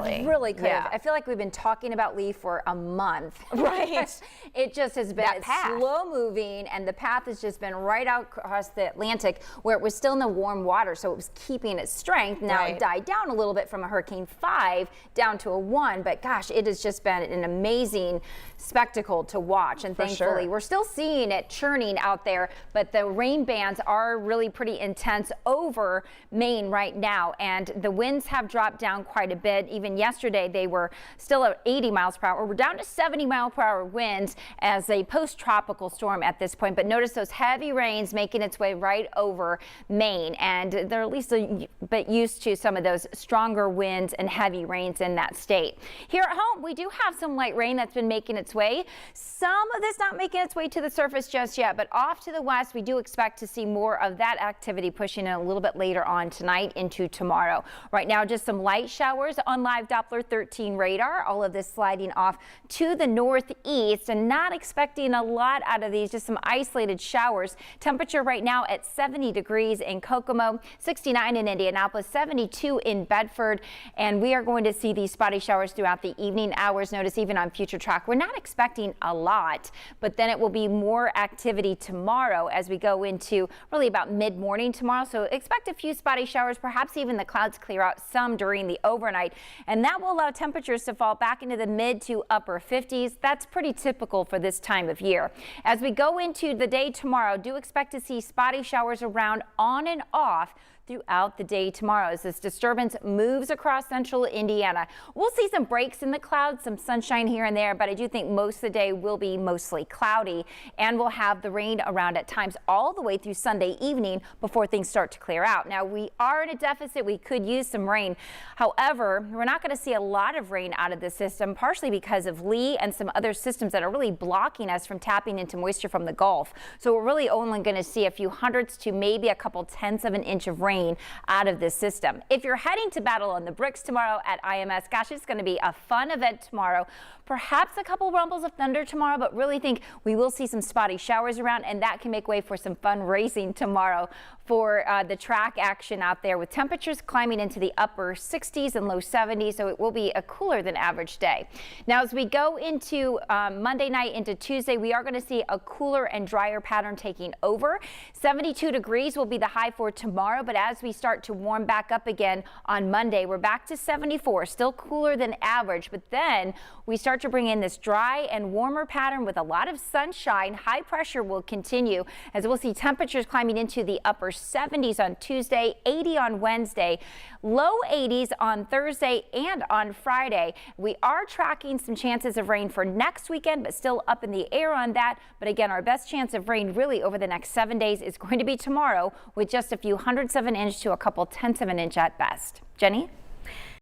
Really could have. Yeah. I feel like we've been talking about Lee for a month. Right. It just has been slow moving, and the path has just been right out across the Atlantic where it was still in the warm water, so it was keeping its strength. Now it died down a little bit from a Hurricane 5 down to a 1, but gosh, it has just been an amazing spectacle to watch, and thankfully we're still seeing it churning out there, but the rain bands are really pretty intense over Maine right now, and the winds have dropped down quite a bit. Even yesterday, they were still at 80 miles per hour. We're down to 70 mile per hour winds as a post-tropical storm at this point. But notice those heavy rains making its way right over Maine, and they're at least a bit used to some of those stronger winds and heavy rains in that state. Here at home, we do have some light rain that's been making its way. Some of this not making its way to the surface just yet, but off to the west, we do expect to see more of that activity pushing in a little bit later on tonight into tomorrow. Right now, just some light showers on live Doppler 13 radar. All of this sliding off to the northeast, and not expecting a lot out of these, just some isolated showers. Temperature right now at 70 degrees in Kokomo, 69 in Indianapolis, 72 in Bedford, and we are going to see these spotty showers throughout the evening hours. Notice even on future track, we're not expecting a lot, but then it will be more activity tomorrow as we go into really about mid-morning tomorrow. So expect a few spotty showers, perhaps even the clouds clear out some during the overnight, and that will allow temperatures to fall back into the mid to upper 50s. That's pretty typical for this time of year. As we go into the day tomorrow, do expect to see spotty showers around on and off throughout the day tomorrow as this disturbance moves across central Indiana. We'll see some breaks in the clouds, some sunshine here and there, but I do think most of the day will be mostly cloudy, and we'll have the rain around at times all the way through Sunday evening before things start to clear out. Now, we are in a deficit. We could use some rain. However, we're not going to see a lot of rain out of this system, partially because of Lee and some other systems that are really blocking us from tapping into moisture from the Gulf. So we're really only going to see a few hundredths to maybe a couple tenths of an inch of rain out of this system. If you're heading to Battle on the Bricks tomorrow at IMS, gosh, it's going to be a fun event tomorrow. Perhaps a couple rumbles of thunder tomorrow, but really think we will see some spotty showers around, and that can make way for some fun racing tomorrow for the track action out there, with temperatures climbing into the upper 60s and low 70s, so it will be a cooler than average day. Now, as we go into Monday night into Tuesday, we are going to see a cooler and drier pattern taking over. 72 degrees will be the high for tomorrow, but as we start to warm back up again on Monday, we're back to 74, still cooler than average, but then we start to bring in this dry and warmer pattern with a lot of sunshine. High pressure will continue as we'll see temperatures climbing into the upper 70s on Tuesday, 80 on Wednesday, low 80s on Thursday and on Friday. We are tracking some chances of rain for next weekend, but still up in the air on that. But again, our best chance of rain really over the next 7 days is going to be tomorrow, with just a few hundredths of an inch to a couple tenths of an inch at best. Jenny?